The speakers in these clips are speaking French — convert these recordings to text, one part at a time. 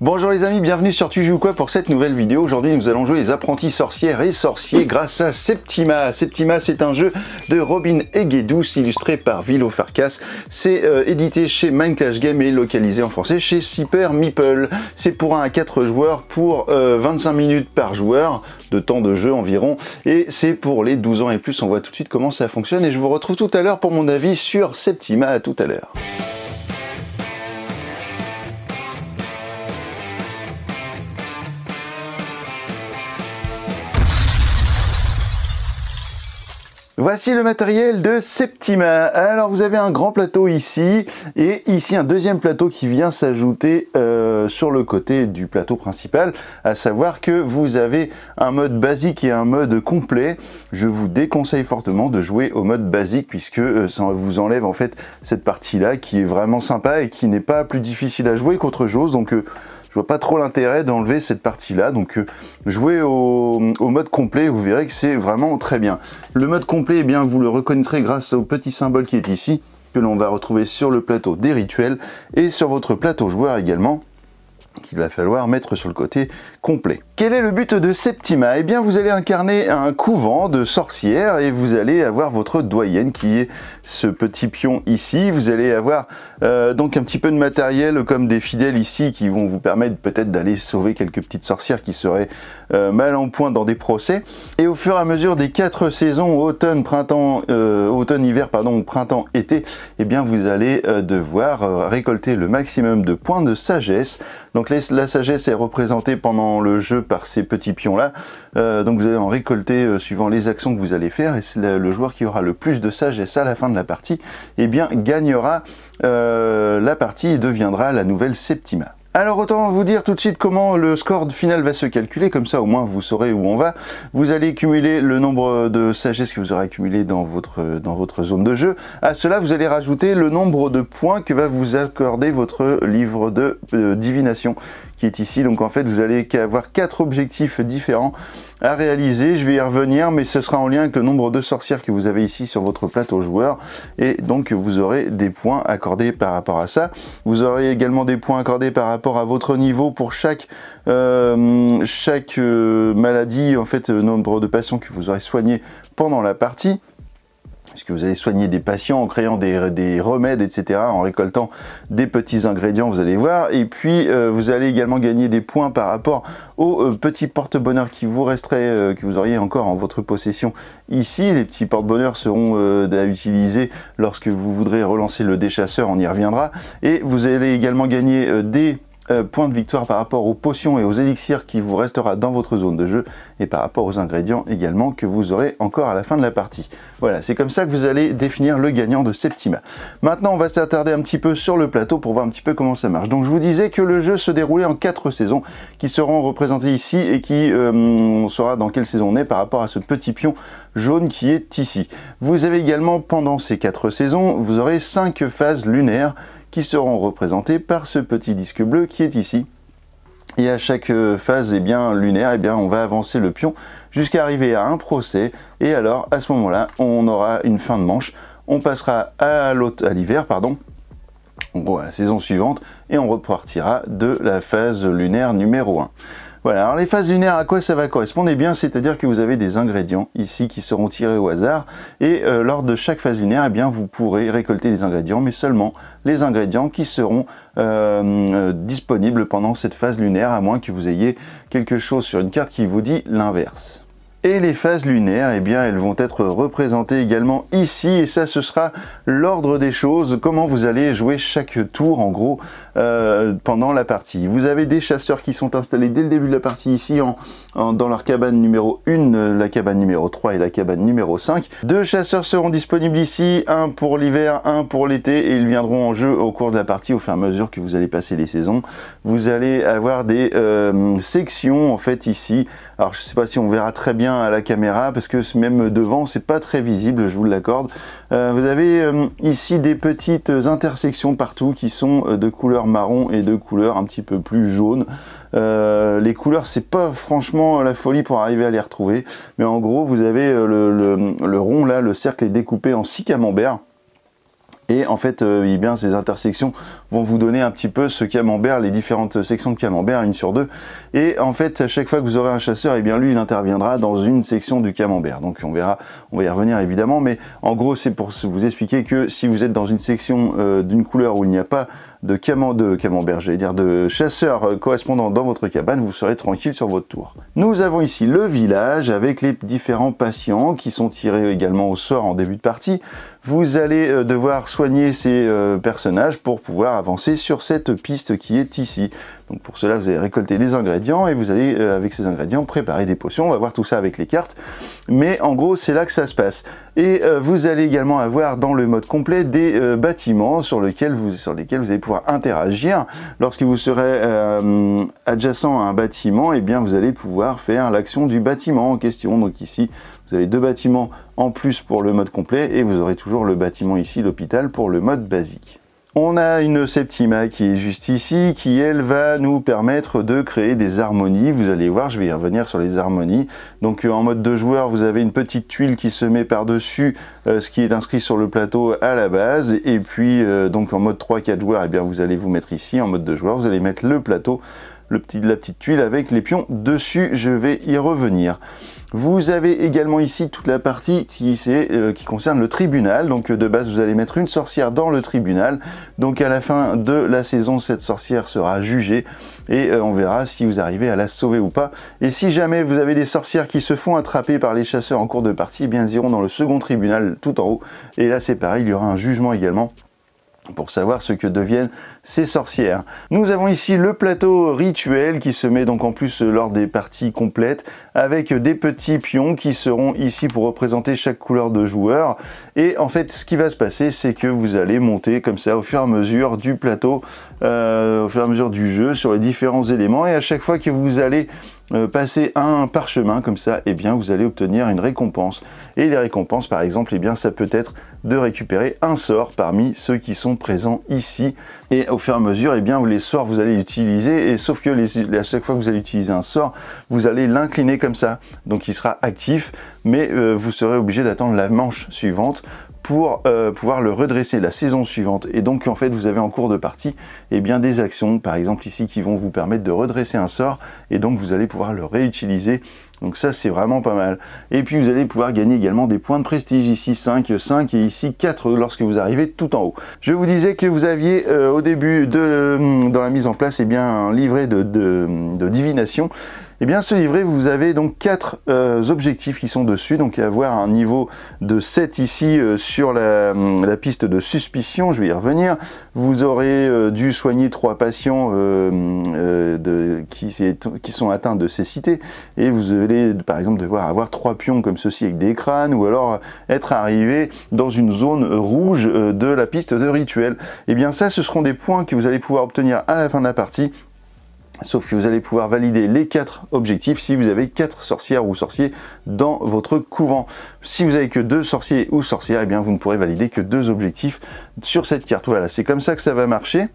Bonjour les amis, bienvenue sur Tu joues quoi pour cette nouvelle vidéo. Aujourd'hui nous allons jouer les apprentis sorcières et sorciers grâce à Septima. Septima, c'est un jeu de Robin Egedus illustré par Vilo Farkas. C'est édité chez Mind Clash Games et localisé en français chez Super Meeple. C'est pour 1 à 4 joueurs pour 25 minutes par joueur de temps de jeu environ, et c'est pour les 12 ans et plus. On voit tout de suite comment ça fonctionne et je vous retrouve tout à l'heure pour mon avis sur Septima. À tout à l'heure. Voici le matériel de Septima. Alors vous avez un grand plateau ici, et ici un deuxième plateau qui vient s'ajouter sur le côté du plateau principal, à savoir que vous avez un mode basique et un mode complet. Je vous déconseille fortement de jouer au mode basique, puisque ça vous enlève en fait cette partie-là qui est vraiment sympa et qui n'est pas plus difficile à jouer qu'autre chose. Donc je vois pas trop l'intérêt d'enlever cette partie-là, donc jouez au mode complet, vous verrez que c'est vraiment très bien. Le mode complet, eh bien, vous le reconnaîtrez grâce au petit symbole qui est ici, que l'on va retrouver sur le plateau des rituels et sur votre plateau joueur également, qu'il va falloir mettre sur le côté complet. Quel est le but de Septima? Eh bien, vous allez incarner un couvent de sorcières et vous allez avoir votre doyenne qui est ce petit pion ici. Vous allez avoir donc un petit peu de matériel comme des fidèles ici qui vont vous permettre peut-être d'aller sauver quelques petites sorcières qui seraient mal en point dans des procès. Et au fur et à mesure des 4 saisons, automne, printemps, automne-hiver, pardon, printemps-été, eh bien vous allez devoir récolter le maximum de points de sagesse. Donc la sagesse est représentée pendant le jeu par ces petits pions là, donc vous allez en récolter suivant les actions que vous allez faire, et c'est le joueur qui aura le plus de sagesse à la fin de la partie, eh bien gagnera la partie et deviendra la nouvelle Septima. Alors autant vous dire tout de suite comment le score final va se calculer, comme ça au moins vous saurez où on va. Vous allez cumuler le nombre de sagesse que vous aurez accumulé dans votre zone de jeu. À cela vous allez rajouter le nombre de points que va vous accorder votre livre de divination qui est ici. Donc en fait vous allez avoir 4 objectifs différents à réaliser. Je vais y revenir, mais ce sera en lien avec le nombre de sorcières que vous avez ici sur votre plateau joueur, et donc vous aurez des points accordés par rapport à ça. Vous aurez également des points accordés par rapport à votre niveau pour chaque maladie, en fait, nombre de patients que vous aurez soigné pendant la partie, puisque vous allez soigner des patients en créant des remèdes, etc., en récoltant des petits ingrédients, vous allez voir. Et puis, vous allez également gagner des points par rapport aux petits porte-bonheur qui vous resteraient, que vous auriez encore en votre possession ici. Les petits porte-bonheur seront à utiliser lorsque vous voudrez relancer le déchasseur, on y reviendra. Et vous allez également gagner des points de victoire par rapport aux potions et aux élixirs qui vous restera dans votre zone de jeu, et par rapport aux ingrédients également que vous aurez encore à la fin de la partie. Voilà, c'est comme ça que vous allez définir le gagnant de Septima. Maintenant on va s'attarder un petit peu sur le plateau pour voir un petit peu comment ça marche. Donc je vous disais que le jeu se déroulait en 4 saisons qui seront représentées ici, et qui on saura dans quelle saison on est par rapport à ce petit pion jaune qui est ici. Vous avez également, pendant ces 4 saisons, vous aurez 5 phases lunaires qui seront représentées par ce petit disque bleu qui est ici. Et à chaque phase lunaire, on va avancer le pion jusqu'à arriver à un procès, et alors à ce moment-là, on aura une fin de manche, on passera à l'hiver, pardon, en gros à la saison suivante, et on repartira de la phase lunaire numéro 1. Voilà, alors les phases lunaires, à quoi ça va correspondre? Eh bien, c'est-à-dire que vous avez des ingrédients ici qui seront tirés au hasard, et lors de chaque phase lunaire, eh bien, vous pourrez récolter des ingrédients, mais seulement les ingrédients qui seront disponibles pendant cette phase lunaire, à moins que vous ayez quelque chose sur une carte qui vous dit l'inverse. Et les phases lunaires, eh bien, elles vont être représentées également ici, et ça, ce sera l'ordre des choses, comment vous allez jouer chaque tour, en gros, pendant la partie. Vous avez des chasseurs qui sont installés dès le début de la partie ici, dans leur cabane numéro 1, la cabane numéro 3 et la cabane numéro 5. 2 chasseurs seront disponibles ici, un pour l'hiver, un pour l'été, et ils viendront en jeu au cours de la partie, au fur et à mesure que vous allez passer les saisons. Vous allez avoir des sections, en fait, ici. Alors, je ne sais pas si on verra très bien à la caméra, parce que même devant c'est pas très visible, je vous l'accorde. Vous avez ici des petites intersections partout qui sont de couleur marron et de couleur un petit peu plus jaune. Les couleurs, c'est pas franchement la folie pour arriver à les retrouver, mais en gros vous avez le rond là, le cercle est découpé en 6 camemberts. Et en fait, eh bien, ces intersections vont vous donner un petit peu ce camembert, les différentes sections de camembert, une sur deux. Et en fait, à chaque fois que vous aurez un chasseur, et bien lui, il interviendra dans une section du camembert. Donc on verra, on va y revenir évidemment, mais en gros, c'est pour vous expliquer que si vous êtes dans une section d'une couleur où il n'y a pas de camembert, j'allais dire de chasseurs correspondant dans votre cabane, vous serez tranquille sur votre tour. Nous avons ici le village avec les différents patients qui sont tirés également au sort en début de partie. Vous allez devoir soigner ces personnages pour pouvoir avancer sur cette piste qui est ici. Donc pour cela, vous allez récolter des ingrédients et vous allez, avec ces ingrédients, préparer des potions. On va voir tout ça avec les cartes. Mais en gros, c'est là que ça se passe. Et vous allez également avoir dans le mode complet des bâtiments sur lesquels vous allez pouvoir interagir. Lorsque vous serez adjacent à un bâtiment, eh bien, vous allez pouvoir faire l'action du bâtiment en question. Donc ici, vous avez deux bâtiments en plus pour le mode complet et vous aurez toujours le bâtiment ici, l'hôpital, pour le mode basique. On a une Septima qui est juste ici, qui elle va nous permettre de créer des harmonies. Vous allez voir, je vais y revenir sur les harmonies. Donc en mode 2 joueurs, vous avez une petite tuile qui se met par-dessus ce qui est inscrit sur le plateau à la base. Et puis donc en mode 3-4 joueurs, eh bien, vous allez vous mettre ici. En mode 2 joueurs, vous allez mettre le plateau, la petite tuile avec les pions dessus. Je vais y revenir. Vous avez également ici toute la partie qui concerne le tribunal. Donc de base, vous allez mettre une sorcière dans le tribunal. Donc à la fin de la saison, cette sorcière sera jugée et on verra si vous arrivez à la sauver ou pas. Et si jamais vous avez des sorcières qui se font attraper par les chasseurs en cours de partie, eh bien elles iront dans le second tribunal tout en haut. Et là c'est pareil, il y aura un jugement également pour savoir ce que deviennent ces sorcières. Nous avons ici le plateau rituel qui se met donc en plus lors des parties complètes avec des petits pions qui seront ici pour représenter chaque couleur de joueur. Et en fait, ce qui va se passer, c'est que vous allez monter comme ça au fur et à mesure du plateau, au fur et à mesure du jeu sur les différents éléments. Et à chaque fois que vous allez passer un parchemin comme ça, eh bien vous allez obtenir une récompense. Et les récompenses, par exemple, eh bien ça peut être de récupérer un sort parmi ceux qui sont présents ici. Et au fur et à mesure, eh bien les sorts vous allez utiliser, et sauf que à chaque fois que vous allez utiliser un sort, vous allez l'incliner comme ça. Donc il sera actif, mais vous serez obligé d'attendre la manche suivante pour pouvoir le redresser la saison suivante. Et donc en fait vous avez en cours de partie eh bien des actions par exemple ici qui vont vous permettre de redresser un sort, et donc vous allez pouvoir le réutiliser. Donc ça c'est vraiment pas mal. Et puis vous allez pouvoir gagner également des points de prestige, ici 5 et ici 4 lorsque vous arrivez tout en haut. Je vous disais que vous aviez au début dans la mise en place eh bien un livret de divination. Et bien ce livret, vous avez donc 4 objectifs qui sont dessus, donc avoir un niveau de 7 ici sur la piste de suspicion, je vais y revenir. Vous aurez dû soigner 3 patients qui sont atteints de cécité, et vous allez par exemple devoir avoir 3 pions comme ceci avec des crânes, ou alors être arrivé dans une zone rouge de la piste de rituel. Et bien ça, ce seront des points que vous allez pouvoir obtenir à la fin de la partie. Sauf que vous allez pouvoir valider les 4 objectifs si vous avez 4 sorcières ou sorciers dans votre couvent. Si vous avez que 2 sorciers ou sorcières, eh bien vous ne pourrez valider que 2 objectifs sur cette carte. Voilà, c'est comme ça que ça va marcher.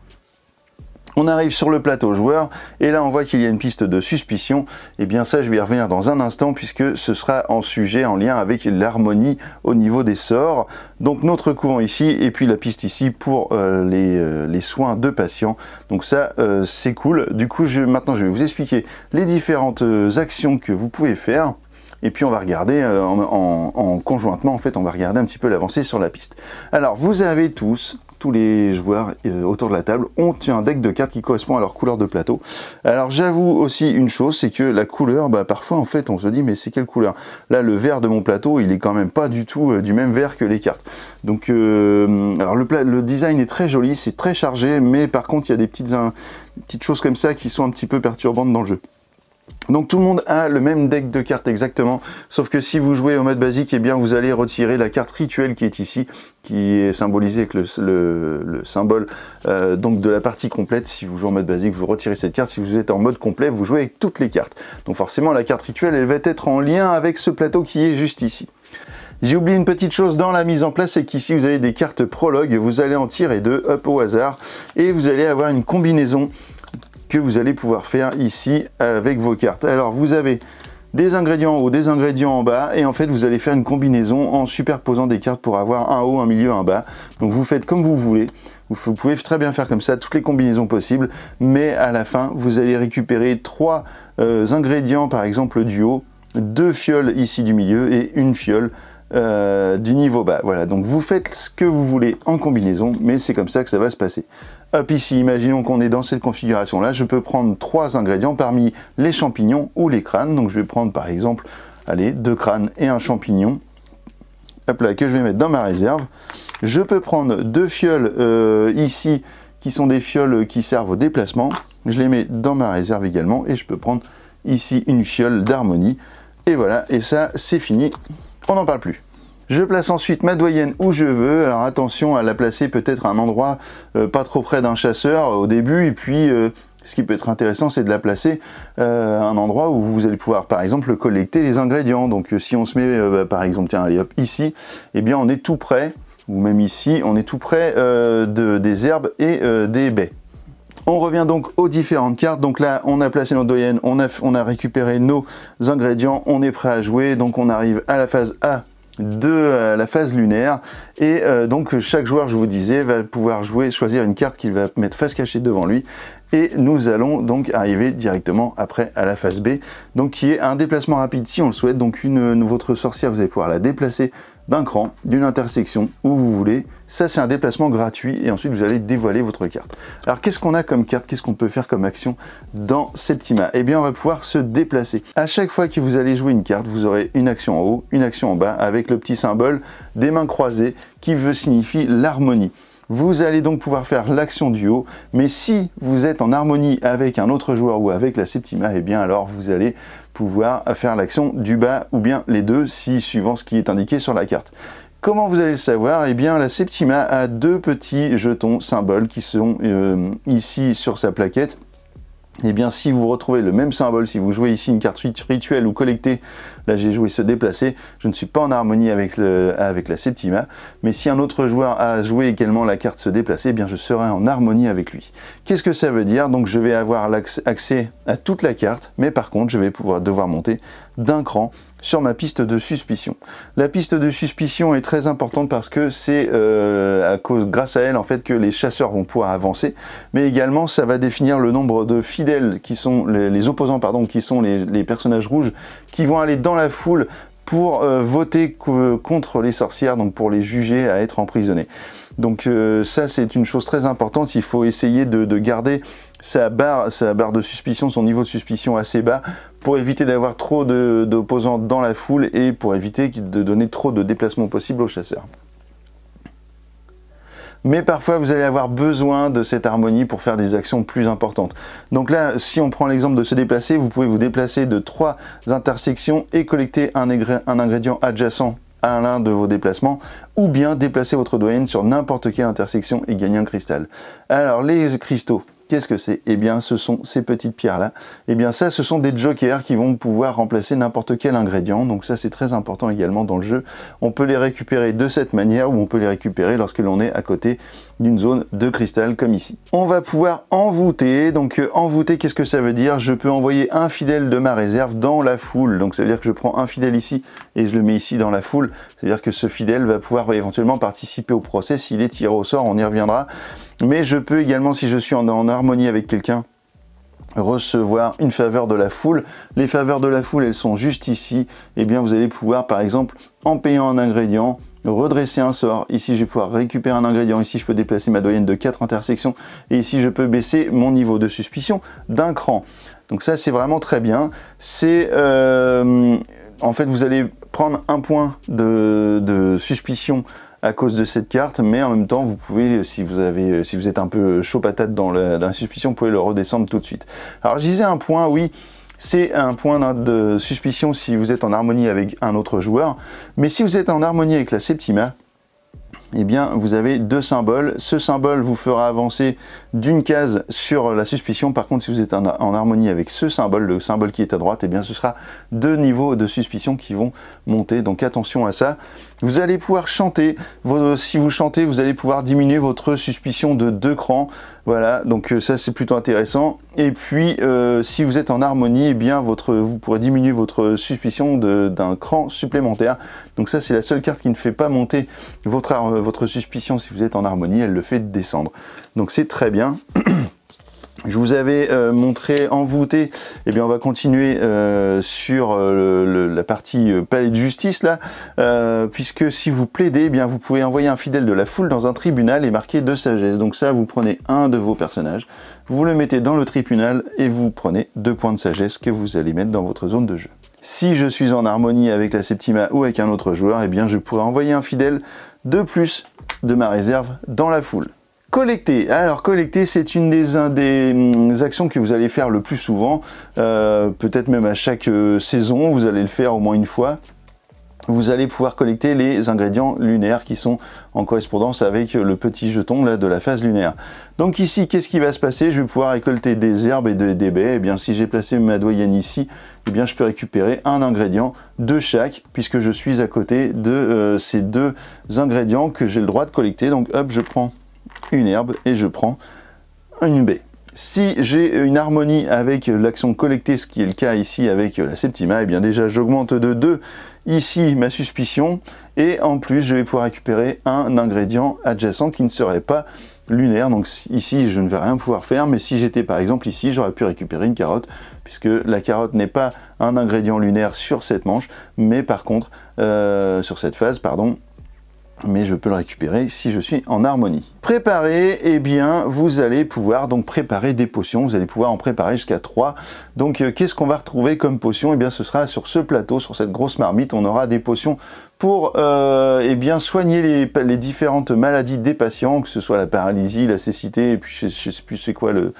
On arrive sur le plateau joueur, et là on voit qu'il y a une piste de suspicion. Et bien ça, je vais y revenir dans un instant, puisque ce sera en sujet, en lien avec l'harmonie au niveau des sorts. Donc notre couvent ici, et puis la piste ici pour les soins de patients. Donc ça, c'est cool. Du coup, maintenant je vais vous expliquer les différentes actions que vous pouvez faire. Et puis on va regarder conjointement, en fait, on va regarder un petit peu l'avancée sur la piste. Alors, vous avez tous les joueurs autour de la table ont un deck de cartes qui correspond à leur couleur de plateau. Alors j'avoue aussi une chose, c'est que la couleur, parfois en fait on se dit mais c'est quelle couleur? Là le vert de mon plateau, il est quand même pas du tout du même vert que les cartes. Donc alors le design est très joli, c'est très chargé, mais par contre il y a des petites choses comme ça qui sont un petit peu perturbantes dans le jeu. Donc tout le monde a le même deck de cartes exactement, sauf que si vous jouez au mode basique, eh bien vous allez retirer la carte rituelle qui est ici, qui est symbolisée avec le symbole donc de la partie complète. Si vous jouez en mode basique, vous retirez cette carte. Si vous êtes en mode complet, vous jouez avec toutes les cartes. Donc forcément la carte rituelle, elle va être en lien avec ce plateau qui est juste ici. J'ai oublié une petite chose dans la mise en place, c'est qu'ici vous avez des cartes prologue, vous allez en tirer 2 hop au hasard, et vous allez avoir une combinaison que vous allez pouvoir faire ici avec vos cartes. Alors vous avez des ingrédients en haut, des ingrédients en bas, et en fait vous allez faire une combinaison en superposant des cartes pour avoir un haut, un milieu, un bas. Donc vous faites comme vous voulez. Vous pouvez très bien faire comme ça, toutes les combinaisons possibles, mais à la fin, vous allez récupérer 3 ingrédients, par exemple du haut, 2 fioles ici du milieu et une fiole du niveau bas. Voilà, donc vous faites ce que vous voulez en combinaison, mais c'est comme ça que ça va se passer. Hop, ici, imaginons qu'on est dans cette configuration-là, je peux prendre 3 ingrédients parmi les champignons ou les crânes. Donc je vais prendre par exemple, allez, 2 crânes et un champignon, hop là, que je vais mettre dans ma réserve. Je peux prendre 2 fioles ici, qui sont des fioles qui servent au déplacement. Je les mets dans ma réserve également, et je peux prendre ici une fiole d'harmonie. Et voilà, et ça, c'est fini, on n'en parle plus. Je place ensuite ma doyenne où je veux. Alors attention à la placer peut-être à un endroit pas trop près d'un chasseur au début, et puis ce qui peut être intéressant, c'est de la placer à un endroit où vous allez pouvoir par exemple collecter les ingrédients. Donc si on se met par exemple, tiens, allez hop, ici, eh bien on est tout près, ou même ici, on est tout près des herbes et des baies. On revient donc aux différentes cartes. Donc là, on a placé notre doyenne, on a récupéré nos ingrédients, on est prêt à jouer. Donc on arrive à la phase A de la phase lunaire, et donc chaque joueur, je vous disais, va pouvoir choisir une carte qu'il va mettre face cachée devant lui, et nous allons donc arriver directement après à la phase B, donc qui est un déplacement rapide si on le souhaite. Donc votre sorcière, vous allez pouvoir la déplacer d'un cran, d'une intersection, où vous voulez. Ça, c'est un déplacement gratuit, et ensuite vous allez dévoiler votre carte. Alors qu'est-ce qu'on a comme carte, qu'est-ce qu'on peut faire comme action dans Septima? Eh bien, on va pouvoir se déplacer. À chaque fois que vous allez jouer une carte, vous aurez une action en haut, une action en bas, avec le petit symbole des mains croisées qui signifie l'harmonie. Vous allez donc pouvoir faire l'action du haut, mais si vous êtes en harmonie avec un autre joueur ou avec la Septima, eh bien alors vous allez pouvoir faire l'action du bas, ou bien les deux, suivant ce qui est indiqué sur la carte. Comment vous allez le savoir? Eh bien la Septima a 2 petits jetons symboles qui sont ici sur sa plaquette. Eh bien, si vous retrouvez le même symbole, si vous jouez ici une carte rituelle ou collectée, là j'ai joué se déplacer, je ne suis pas en harmonie avec la Septima, mais si un autre joueur a joué également la carte se déplacer, eh bien je serai en harmonie avec lui. Qu'est-ce que ça veut dire? Donc je vais avoir accès à toute la carte, mais par contre je vais devoir monter d'un cran sur ma piste de suspicion. La piste de suspicion est très importante parce que c'est grâce à elle en fait que les chasseurs vont pouvoir avancer, mais également ça va définir le nombre de fidèles qui sont les opposants, pardon, qui sont les personnages rouges qui vont aller dans la foule pour voter contre les sorcières, donc pour les juger à être emprisonnés. Donc ça c'est une chose très importante, il faut essayer de garder sa barre de suspicion, son niveau de suspicion assez bas, pour éviter d'avoir trop d'opposants dans la foule et pour éviter de donner trop de déplacements possibles aux chasseurs. Mais parfois vous allez avoir besoin de cette harmonie pour faire des actions plus importantes. Donc là, si on prend l'exemple de se déplacer, vous pouvez vous déplacer de 3 intersections et collecter un ingrédient adjacent à l'un de vos déplacements, ou bien déplacer votre doyenne sur n'importe quelle intersection et gagner un cristal. Alors les cristaux, qu'est-ce que c'est? Eh bien ce sont ces petites pierres là. Eh bien ça, ce sont des jokers qui vont pouvoir remplacer n'importe quel ingrédient, donc ça c'est très important également dans le jeu. On peut les récupérer de cette manière, ou on peut les récupérer lorsque l'on est à côté d'une zone de cristal comme ici. On va pouvoir envoûter, donc envoûter, qu'est-ce que ça veut dire? Je peux envoyer un fidèle de ma réserve dans la foule, donc ça veut dire que je prends un fidèle ici et je le mets ici dans la foule, c'est-à-dire que ce fidèle va pouvoir éventuellement participer au procès s'il est tiré au sort, on y reviendra. Mais je peux également, si je suis en harmonie avec quelqu'un, recevoir une faveur de la foule. Les faveurs de la foule, elles sont juste ici. Eh bien, vous allez pouvoir, par exemple, en payant un ingrédient, redresser un sort. Ici, je vais pouvoir récupérer un ingrédient. Ici, je peux déplacer ma doyenne de 4 intersections. Et ici, je peux baisser mon niveau de suspicion d'un cran. Donc ça, c'est vraiment très bien. C'est... en fait, vous allez prendre un point de suspicion à cause de cette carte, mais en même temps vous pouvez, si vous êtes un peu chaud patate dans la suspicion, vous pouvez le redescendre tout de suite. Alors je disais un point, oui, c'est un point de suspicion si vous êtes en harmonie avec un autre joueur, mais si vous êtes en harmonie avec la Septima, eh bien vous avez 2 symboles. Ce symbole vous fera avancer d'une case sur la suspicion. Par contre, si vous êtes en harmonie avec ce symbole, le symbole qui est à droite, et bien ce sera 2 niveaux de suspicion qui vont monter. Donc attention à ça. Vous allez pouvoir chanter. Si vous chantez, vous allez pouvoir diminuer votre suspicion de 2 crans. Voilà, donc ça c'est plutôt intéressant. Et puis si vous êtes en harmonie, eh bien vous pourrez diminuer votre suspicion d'un cran supplémentaire. Donc ça c'est la seule carte qui ne fait pas monter votre suspicion si vous êtes en harmonie, elle le fait descendre. Donc c'est très bien. Je vous avais montré envoûté, eh bien on va continuer sur la partie palais de justice là, puisque si vous plaidez, eh bien vous pouvez envoyer un fidèle de la foule dans un tribunal et marquer 2 sagesse. Donc ça, vous prenez un de vos personnages, vous le mettez dans le tribunal et vous prenez 2 points de sagesse que vous allez mettre dans votre zone de jeu. Si je suis en harmonie avec la Septima ou avec un autre joueur, eh bien je pourrais envoyer un fidèle de plus de ma réserve dans la foule. Collecter. Alors collecter, c'est une des actions que vous allez faire le plus souvent, peut-être même à chaque saison, vous allez le faire au moins une fois. Vous allez pouvoir collecter les ingrédients lunaires qui sont en correspondance avec le petit jeton là de la phase lunaire. Donc ici, qu'est-ce qui va se passer? Je vais pouvoir récolter des herbes et des baies. Et bien si j'ai placé ma doyenne ici, eh bien je peux récupérer un ingrédient de chaque, puisque je suis à côté de ces 2 ingrédients que j'ai le droit de collecter. Donc hop, je prends une herbe et je prends une baie. Si j'ai une harmonie avec l'action collecter, ce qui est le cas ici avec la Septima, et bien déjà j'augmente de 2 ici ma suspicion, et en plus je vais pouvoir récupérer un ingrédient adjacent qui ne serait pas lunaire. Donc ici je ne vais rien pouvoir faire, mais si j'étais par exemple ici, j'aurais pu récupérer une carotte, puisque la carotte n'est pas un ingrédient lunaire sur cette manche, mais par contre sur cette phase, pardon, mais je peux le récupérer si je suis en harmonie. Préparer, eh bien vous allez pouvoir donc préparer des potions, vous allez pouvoir en préparer jusqu'à 3. Donc qu'est-ce qu'on va retrouver comme potion? Eh bien ce sera sur ce plateau, sur cette grosse marmite, on aura des potions pour eh bien soigner les différentes maladies des patients, que ce soit la paralysie, la cécité, et puis je sais plus c'est quoi le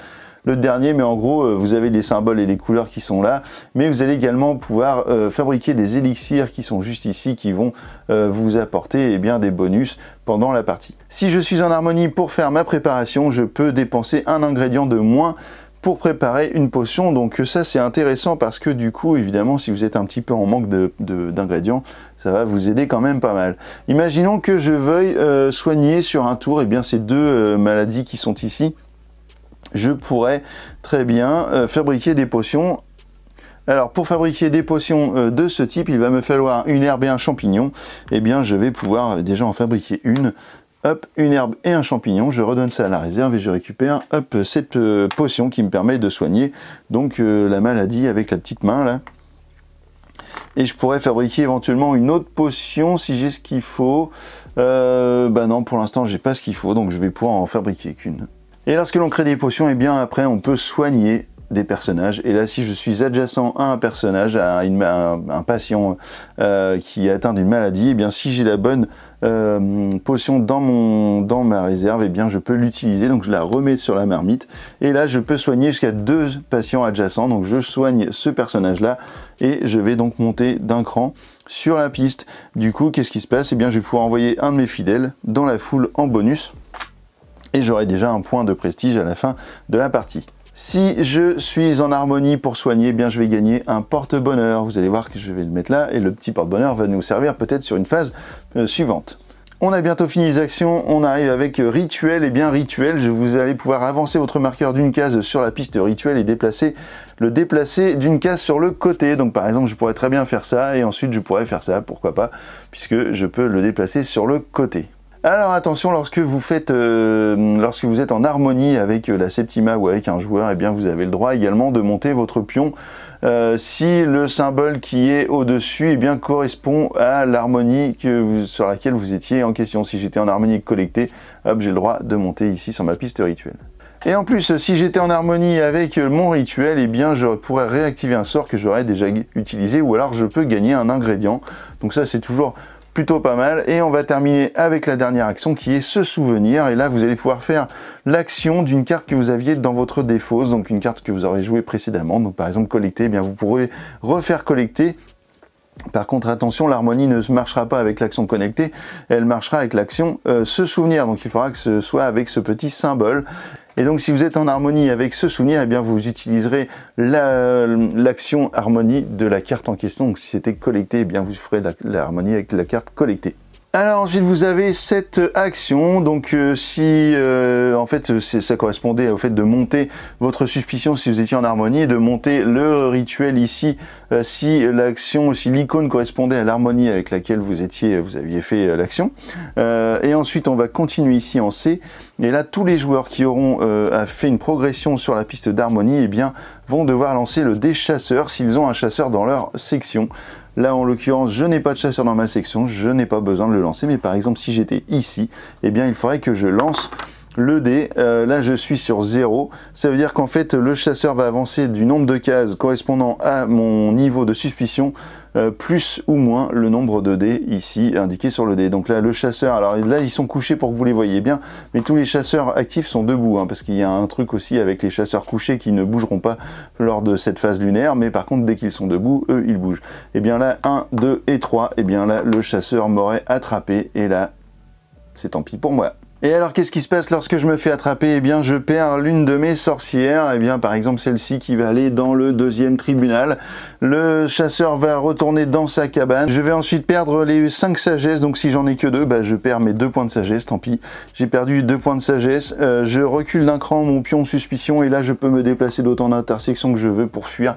dernier, mais en gros vous avez les symboles et les couleurs qui sont là, mais vous allez également pouvoir fabriquer des élixirs qui sont juste ici, qui vont vous apporter eh bien des bonus pendant la partie. Si je suis en harmonie pour faire ma préparation, je peux dépenser un ingrédient de moins pour préparer une potion. Donc ça c'est intéressant parce que du coup évidemment si vous êtes un petit peu en manque d'ingrédients, ça va vous aider quand même pas mal. Imaginons que je veuille soigner sur un tour eh bien ces 2 maladies qui sont ici. Je pourrais très bien fabriquer des potions. Alors pour fabriquer des potions de ce type, il va me falloir une herbe et un champignon. Eh bien je vais pouvoir déjà en fabriquer une. Hop, une herbe et un champignon, je redonne ça à la réserve et je récupère hop, cette potion qui me permet de soigner donc la maladie avec la petite main là. Et je pourrais fabriquer éventuellement une autre potion si j'ai ce qu'il faut. Bah non, pour l'instant j'ai pas ce qu'il faut, donc je vais pouvoir en fabriquer qu'une. Et lorsque l'on crée des potions, et bien après on peut soigner des personnages. Et là, si je suis adjacent à un personnage, à un patient qui est atteint d'une maladie, et bien si j'ai la bonne potion dans ma réserve, et bien je peux l'utiliser. Donc je la remets sur la marmite. Et là, je peux soigner jusqu'à 2 patients adjacents. Donc je soigne ce personnage-là et je vais donc monter d'un cran sur la piste. Du coup, qu'est-ce qui se passe? Et bien je vais pouvoir envoyer un de mes fidèles dans la foule en bonus. Et j'aurai déjà un point de prestige à la fin de la partie. Si je suis en harmonie pour soigner, eh bien je vais gagner un porte-bonheur. Vous allez voir que je vais le mettre là et le petit porte-bonheur va nous servir peut-être sur une phase suivante. On a bientôt fini les actions, on arrive avec rituel. Et bien rituel, vous allez pouvoir avancer votre marqueur d'une case sur la piste rituel et le déplacer d'une case sur le côté. Donc par exemple, je pourrais très bien faire ça et ensuite je pourrais faire ça, pourquoi pas, puisque je peux le déplacer sur le côté. Alors attention, lorsque vous êtes en harmonie avec la Septima ou avec un joueur, eh bien vous avez le droit également de monter votre pion si le symbole qui est au-dessus eh bien correspond à l'harmonie sur laquelle vous étiez en question. Si j'étais en harmonie collectée, hop, j'ai le droit de monter ici sur ma piste rituelle. Et en plus, si j'étais en harmonie avec mon rituel, eh bien je pourrais réactiver un sort que j'aurais déjà utilisé, ou alors je peux gagner un ingrédient. Donc ça c'est toujours plutôt pas mal. Et on va terminer avec la dernière action qui est se souvenir. Et là vous allez pouvoir faire l'action d'une carte que vous aviez dans votre défausse, donc une carte que vous aurez jouée précédemment. Donc par exemple collecter, eh bien vous pourrez refaire collecter. Par contre attention, l'harmonie ne marchera pas avec l'action connecter, elle marchera avec l'action se souvenir. Donc il faudra que ce soit avec ce petit symbole. Et donc si vous êtes en harmonie avec ce souvenir, eh bien vous utiliserez l'action harmonie de la carte en question. Donc si c'était collecté, eh bien vous ferez l'harmonie avec la carte collectée. Alors ensuite vous avez cette action, donc si en fait ça correspondait au fait de monter votre suspicion si vous étiez en harmonie, et de monter le rituel ici si l'action, si l'icône correspondait à l'harmonie avec laquelle vous aviez fait l'action. Et ensuite on va continuer ici en C, et là tous les joueurs qui auront fait une progression sur la piste d'harmonie, eh bien vont devoir lancer le dé chasseur s'ils ont un chasseur dans leur section. Là, en l'occurrence, je n'ai pas de chasseur dans ma section, je n'ai pas besoin de le lancer. Mais par exemple, si j'étais ici, eh bien, il faudrait que je lance le dé. Là, je suis sur 0. Ça veut dire qu'en fait, le chasseur va avancer du nombre de cases correspondant à mon niveau de suspicion, plus ou moins le nombre de dés ici indiqué sur le dé. Donc là, le chasseur, alors là, ils sont couchés pour que vous les voyez bien, mais tous les chasseurs actifs sont debout, hein, parce qu'il y a un truc aussi avec les chasseurs couchés qui ne bougeront pas lors de cette phase lunaire, mais par contre, dès qu'ils sont debout, eux, ils bougent. Et bien là, 1, 2 et 3, et bien là, le chasseur m'aurait attrapé, et là, c'est tant pis pour moi. Et alors, qu'est-ce qui se passe lorsque je me fais attraper? Eh bien, je perds l'une de mes sorcières. Eh bien, par exemple, celle-ci qui va aller dans le deuxième tribunal. Le chasseur va retourner dans sa cabane. Je vais ensuite perdre les 5 sagesses. Donc, si j'en ai que 2, bah, je perds mes 2 points de sagesse. Tant pis, j'ai perdu 2 points de sagesse. Je recule d'un cran mon pion suspicion. Et là, je peux me déplacer d'autant d'intersection que je veux pour fuir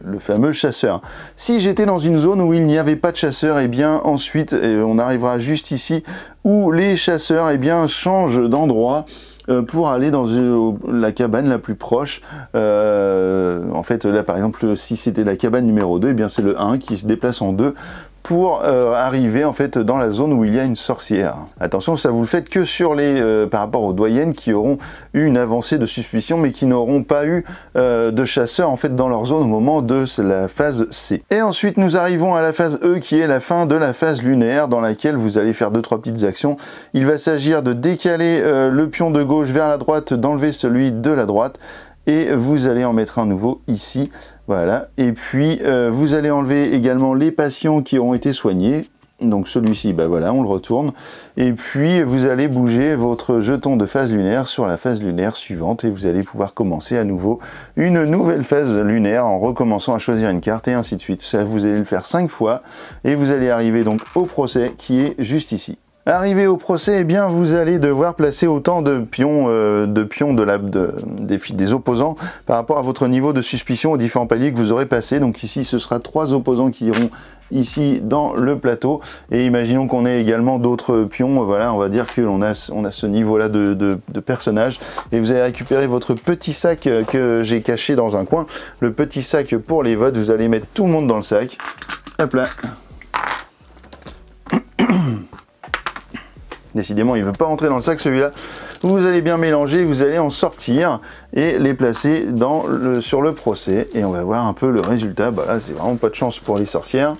le fameux chasseur. Si j'étais dans une zone où il n'y avait pas de chasseur, eh bien, ensuite, on arrivera juste ici où les chasseurs, eh bien, changent d'endroit pour aller dans la cabane la plus proche. En fait, là, par exemple, si c'était la cabane numéro 2, eh bien, c'est le 1 qui se déplace en 2 pour arriver en fait dans la zone où il y a une sorcière. Attention, ça vous le faites que sur les par rapport aux doyennes qui auront eu une avancée de suspicion mais qui n'auront pas eu de chasseurs en fait dans leur zone au moment de la phase C. Et ensuite nous arrivons à la phase E qui est la fin de la phase lunaire dans laquelle vous allez faire 2-3 petites actions. Il va s'agir de décaler le pion de gauche vers la droite, d'enlever celui de la droite et vous allez en mettre un nouveau ici. Voilà, et puis vous allez enlever également les patients qui auront été soignés. Donc celui-ci, bah voilà, on le retourne. Et puis vous allez bouger votre jeton de phase lunaire sur la phase lunaire suivante et vous allez pouvoir commencer à nouveau une nouvelle phase lunaire en recommençant à choisir une carte et ainsi de suite. Ça, vous allez le faire 5 fois et vous allez arriver donc au procès qui est juste ici. Arrivé au procès, eh bien, vous allez devoir placer autant de pions, des opposants par rapport à votre niveau de suspicion aux différents paliers que vous aurez passé. Donc ici, ce sera 3 opposants qui iront ici dans le plateau. Et imaginons qu'on ait également d'autres pions. Voilà, on va dire qu'on a ce niveau-là de personnages. Et vous allez récupérer votre petit sac que j'ai caché dans un coin. Le petit sac pour les votes. Vous allez mettre tout le monde dans le sac. Hop là. Décidément, il ne veut pas rentrer dans le sac celui-là. Vous allez bien mélanger, vous allez en sortir et les placer sur le procès. Et on va voir un peu le résultat. Bah là, c'est vraiment pas de chance pour les sorcières.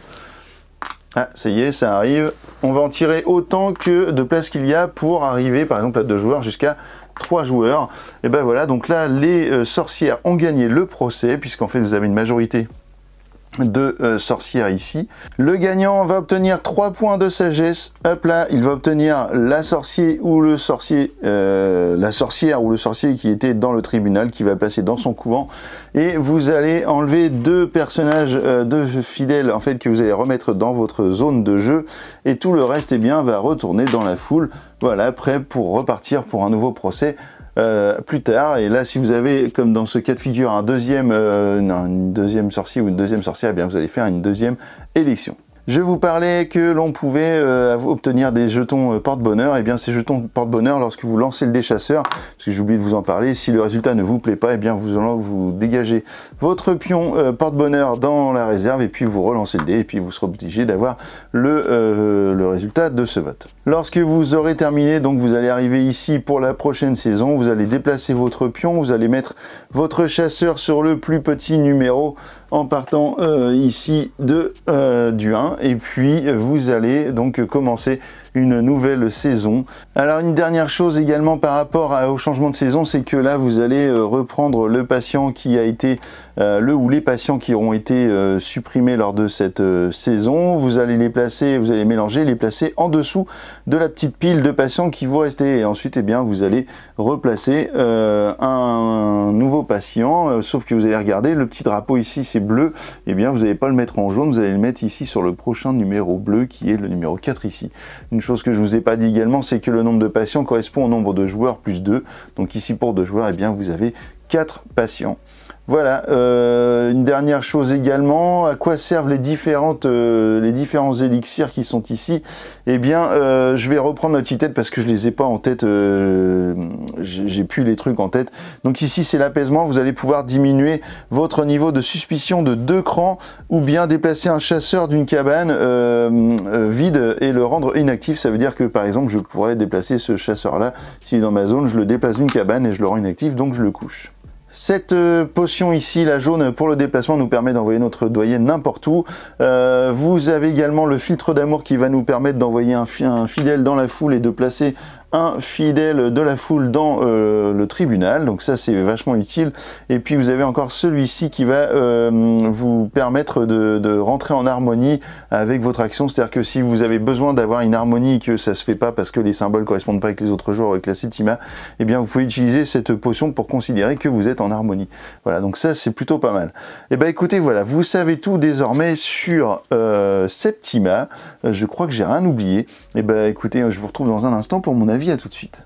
Ah, ça y est, ça arrive. On va en tirer autant que de place qu'il y a pour arriver, par exemple, à 2 joueurs jusqu'à 3 joueurs. Et ben voilà, donc là, les sorcières ont gagné le procès, puisqu'en fait, vous avez une majorité de sorcières ici. Le gagnant va obtenir 3 points de sagesse. Hop là, il va obtenir la sorcière ou le sorcier qui était dans le tribunal, qui va le placer dans son couvent. Et vous allez enlever 2 personnages, 2 fidèles en fait que vous allez remettre dans votre zone de jeu. Et tout le reste, eh bien, va retourner dans la foule. Voilà, prêt pour repartir pour un nouveau procès. Plus tard. Et là, si vous avez, comme dans ce cas de figure, une deuxième sorcier ou une deuxième sorcière, eh bien, vous allez faire une deuxième élection. Je vous parlais que l'on pouvait obtenir des jetons porte-bonheur. Et bien, ces jetons porte-bonheur, lorsque vous lancez le dé chasseur, parce que j'ai oublié de vous en parler, si le résultat ne vous plaît pas, et bien, vous dégagez votre pion porte-bonheur dans la réserve et puis vous relancez le dé et puis vous serez obligé d'avoir le résultat de ce vote. Lorsque vous aurez terminé, donc vous allez arriver ici pour la prochaine saison, vous allez déplacer votre pion, vous allez mettre votre chasseur sur le plus petit numéro en partant ici du 1 et puis vous allez donc commencer une nouvelle saison. Alors une dernière chose également par rapport au changement de saison, c'est que là vous allez reprendre le patient qui a été, le ou les patients qui auront été supprimés lors de cette saison. Vous allez les placer, vous allez mélanger, les placer en dessous de la petite pile de patients qui vont rester. Et ensuite, eh bien, vous allez replacer un nouveau patient, sauf que vous allez regarder, le petit drapeau ici c'est bleu, eh bien vous n'allez pas le mettre en jaune, vous allez le mettre ici sur le prochain numéro bleu qui est le numéro 4 ici. Une chose que je vous ai pas dit également, c'est que le nombre de patients correspond au nombre de joueurs plus 2. Donc ici pour 2 joueurs, eh bien vous avez 4 patients. Voilà, une dernière chose également, à quoi servent les différents élixirs qui sont ici? Eh bien, je vais reprendre ma petite tête parce que je les ai pas en tête, j'ai plus les trucs en tête. Donc ici, c'est l'apaisement, vous allez pouvoir diminuer votre niveau de suspicion de 2 crans ou bien déplacer un chasseur d'une cabane vide et le rendre inactif. Ça veut dire que, par exemple, je pourrais déplacer ce chasseur-là, s'il est dans ma zone, je le déplace d'une cabane et je le rends inactif, donc je le couche. Cette potion ici, la jaune, pour le déplacement, nous permet d'envoyer notre doyen n'importe où. Vous avez également le filtre d'amour qui va nous permettre d'envoyer un fidèle dans la foule et de placer un fidèle de la foule dans le tribunal, donc ça c'est vachement utile. Et puis vous avez encore celui-ci qui va vous permettre de rentrer en harmonie avec votre action, c'est-à-dire que si vous avez besoin d'avoir une harmonie et que ça se fait pas parce que les symboles correspondent pas avec les autres joueurs, avec la Septima, eh bien vous pouvez utiliser cette potion pour considérer que vous êtes en harmonie. Voilà, donc ça c'est plutôt pas mal. Et ben écoutez, voilà, vous savez tout désormais sur Septima. Je crois que j'ai rien oublié. Et ben écoutez, je vous retrouve dans un instant pour mon avis. À tout de suite.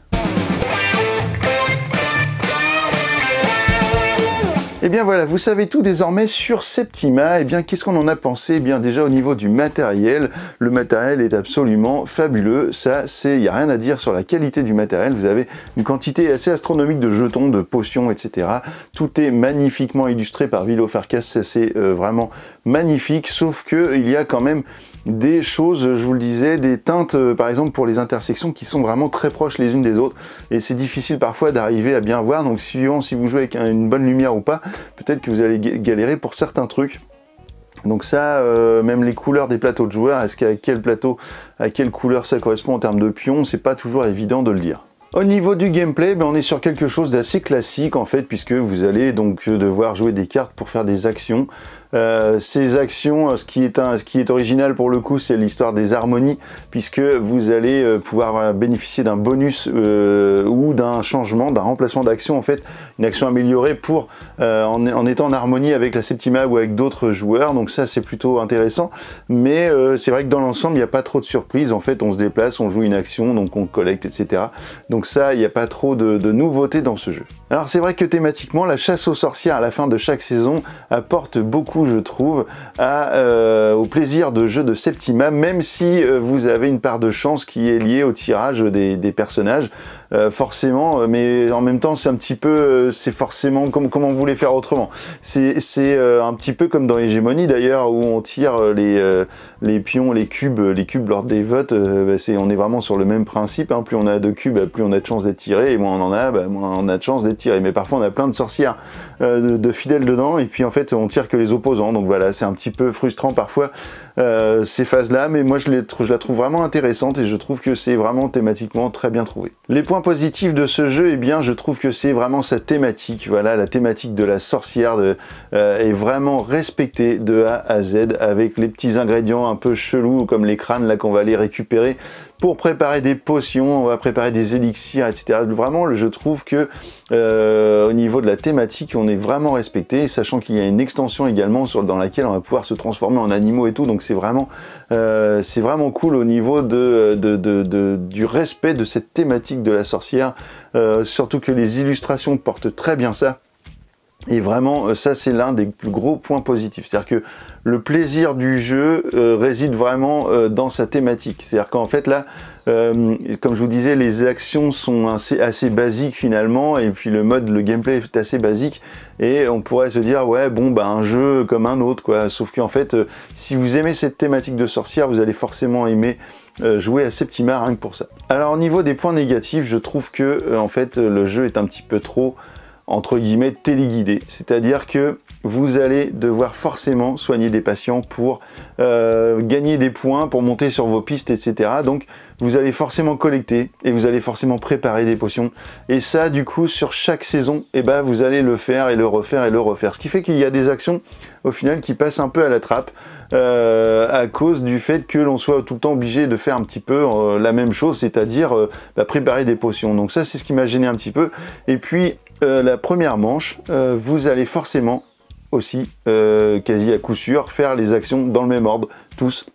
Et bien voilà, vous savez tout désormais sur Septima. Et bien qu'est-ce qu'on en a pensé? Eh bien déjà au niveau du matériel, le matériel est absolument fabuleux. Ça, il n'y a rien à dire sur la qualité du matériel. Vous avez une quantité assez astronomique de jetons, de potions, etc. Tout est magnifiquement illustré par Vilo Farkas. Ça c'est vraiment magnifique. Sauf que il y a quand même des choses, je vous le disais, des teintes par exemple pour les intersections qui sont vraiment très proches les unes des autres et c'est difficile parfois d'arriver à bien voir, donc suivant si vous jouez avec une bonne lumière ou pas, peut-être que vous allez galérer pour certains trucs. Donc ça, même les couleurs des plateaux de joueurs, est-ce qu'à quel plateau, à quelle couleur ça correspond en termes de pions, c'est pas toujours évident de le dire. Au niveau du gameplay, on est sur quelque chose d'assez classique en fait, puisque vous allez donc devoir jouer des cartes pour faire des actions. Ces actions, ce qui est original pour le coup, c'est l'histoire des harmonies, puisque vous allez pouvoir bénéficier d'un bonus ou d'un changement, d'un remplacement d'action en fait, une action améliorée pour en étant en harmonie avec la Septima ou avec d'autres joueurs. Donc ça c'est plutôt intéressant, mais c'est vrai que dans l'ensemble il n'y a pas trop de surprises. En fait, on se déplace, on joue une action, donc on collecte, etc. Donc ça, il n'y a pas trop de nouveautés dans ce jeu. Alors c'est vrai que thématiquement, la chasse aux sorcières à la fin de chaque saison apporte beaucoup, je trouve, au plaisir de jeu de Septima, même si vous avez une part de chance qui est liée au tirage des personnages, forcément, mais en même temps c'est un petit peu, c'est forcément comment vous voulez faire autrement. C'est un petit peu comme dans Hégémonie d'ailleurs, où on tire les pions, les cubes lors des votes, on est vraiment sur le même principe, hein. Plus on a de cubes, plus on a de chances d'être tiré, et moins on en a, moins on a de chances d'être tiré. Mais parfois on a plein de sorcières de fidèles dedans, et puis en fait on tire que les opposants, donc voilà, c'est un petit peu frustrant parfois ces phases-là, mais moi je la trouve vraiment intéressante, et je trouve que c'est vraiment thématiquement très bien trouvé. Les points positifs de ce jeu, eh bien je trouve que c'est vraiment sa thématique, voilà, la thématique de la sorcière est vraiment respectée de A à Z, avec les petits ingrédients un peu chelous, comme les crânes là qu'on va aller récupérer pour préparer des potions, on va préparer des élixirs, etc. Vraiment, je trouve que au niveau de la thématique, on est vraiment respecté, sachant qu'il y a une extension également dans laquelle on va pouvoir se transformer en animaux et tout, donc c'est vraiment cool au niveau du respect de cette thématique de la sorcière, surtout que les illustrations portent très bien ça. Et vraiment, ça c'est l'un des plus gros points positifs. C'est-à-dire que le plaisir du jeu réside vraiment dans sa thématique. C'est-à-dire qu'en fait là, comme je vous disais, les actions sont assez basiques finalement, et puis le gameplay est assez basique, et on pourrait se dire ouais bon bah un jeu comme un autre quoi. Sauf qu'en fait, si vous aimez cette thématique de sorcière, vous allez forcément aimer jouer à Septima rien que pour ça. Alors au niveau des points négatifs, je trouve que en fait le jeu est un petit peu trop entre guillemets téléguidé, c'est-à-dire que vous allez devoir forcément soigner des patients pour gagner des points, pour monter sur vos pistes, etc. Donc vous allez forcément collecter et vous allez forcément préparer des potions. Et ça, du coup, sur chaque saison, eh ben, vous allez le faire et le refaire et le refaire. Ce qui fait qu'il y a des actions, au final, qui passent un peu à la trappe à cause du fait que l'on soit tout le temps obligé de faire un petit peu la même chose, c'est-à-dire préparer des potions. Donc ça, c'est ce qui m'a gêné un petit peu. Et puis, la première manche, vous allez forcément aussi, quasi à coup sûr, faire les actions dans le même ordre, tous.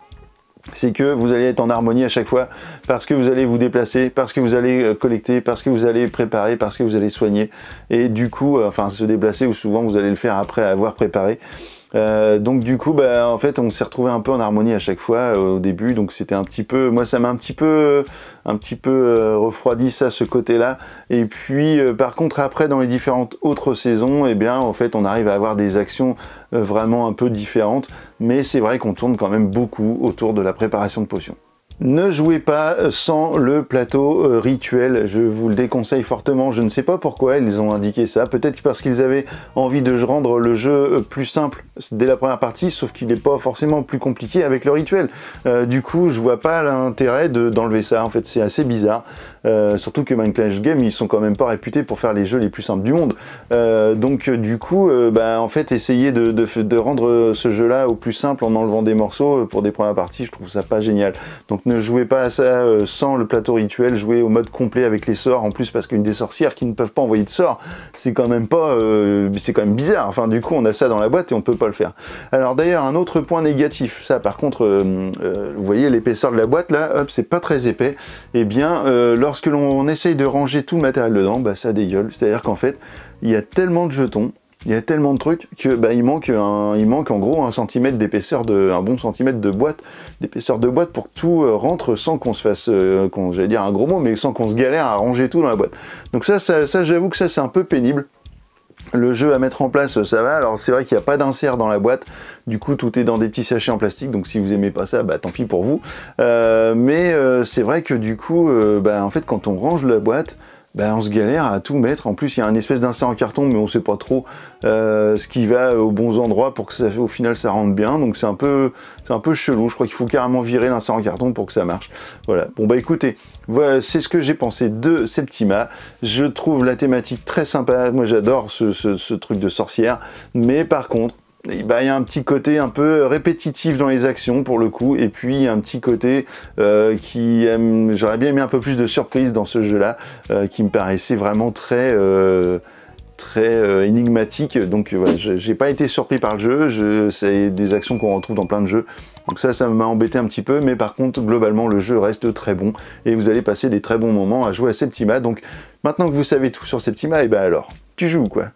C'est que vous allez être en harmonie à chaque fois, parce que vous allez vous déplacer, parce que vous allez collecter, parce que vous allez préparer, parce que vous allez soigner, et du coup, enfin se déplacer, ou souvent vous allez le faire après avoir préparé. Donc du coup, en fait, on s'est retrouvé un peu en harmonie à chaque fois au début, donc c'était un petit peu, moi ça m'a un petit peu refroidi ça, ce côté-là. Et puis, par contre, après, dans les différentes autres saisons, eh bien, en fait, on arrive à avoir des actions vraiment un peu différentes, mais c'est vrai qu'on tourne quand même beaucoup autour de la préparation de potions. Ne jouez pas sans le plateau rituel, je vous le déconseille fortement. Je ne sais pas pourquoi ils ont indiqué ça, peut-être parce qu'ils avaient envie de rendre le jeu plus simple dès la première partie, sauf qu'il n'est pas forcément plus compliqué avec le rituel. Du coup, je vois pas l'intérêt d'enlever ça, en fait c'est assez bizarre. Surtout que Minecraft Game, ils sont quand même pas réputés pour faire les jeux les plus simples du monde. Donc du coup, en fait, essayer de rendre ce jeu-là au plus simple en enlevant des morceaux pour des premières parties, je trouve ça pas génial. Donc ne jouez pas à ça sans le plateau rituel, jouez au mode complet avec les sorts, en plus parce qu'une des sorcières qui ne peuvent pas envoyer de sorts, c'est quand même pas, c'est quand même bizarre. Enfin du coup, on a ça dans la boîte et on peut pas le faire. Alors d'ailleurs, un autre point négatif, ça par contre, vous voyez l'épaisseur de la boîte là, hop, c'est pas très épais. Et bien, lorsque l'on essaye de ranger tout le matériel dedans, ça dégueule. C'est-à-dire qu'en fait, il y a tellement de jetons, il y a tellement de trucs que il manque en gros 1 cm d'épaisseur, un bon centimètre de boîte, d'épaisseur de boîte pour que tout rentre sans qu'on se fasse, j'allais dire un gros mot, mais sans qu'on se galère à ranger tout dans la boîte. Donc ça j'avoue que ça c'est un peu pénible. Le jeu à mettre en place, ça va. Alors c'est vrai qu'il n'y a pas d'insert dans la boîte, du coup tout est dans des petits sachets en plastique, donc si vous aimez pas ça, tant pis pour vous. Mais c'est vrai que du coup, en fait quand on range la boîte, on se galère à tout mettre. En plus il y a une espèce d'insert en carton, mais on sait pas trop ce qui va aux bons endroits pour que ça, au final ça rentre bien, donc c'est un peu chelou. Je crois qu'il faut carrément virer l'insert en carton pour que ça marche. Voilà, bon écoutez, voilà, c'est ce que j'ai pensé de Septima. Je trouve la thématique très sympa, moi j'adore ce truc de sorcière, mais par contre, il y a un petit côté un peu répétitif dans les actions pour le coup, et puis un petit côté j'aurais bien aimé un peu plus de surprise dans ce jeu là, qui me paraissait vraiment très énigmatique. Donc voilà, j'ai pas été surpris par le jeu, c'est des actions qu'on retrouve dans plein de jeux, donc ça m'a embêté un petit peu, mais par contre globalement le jeu reste très bon et vous allez passer des très bons moments à jouer à Septima. Donc maintenant que vous savez tout sur Septima, et alors tu joues quoi.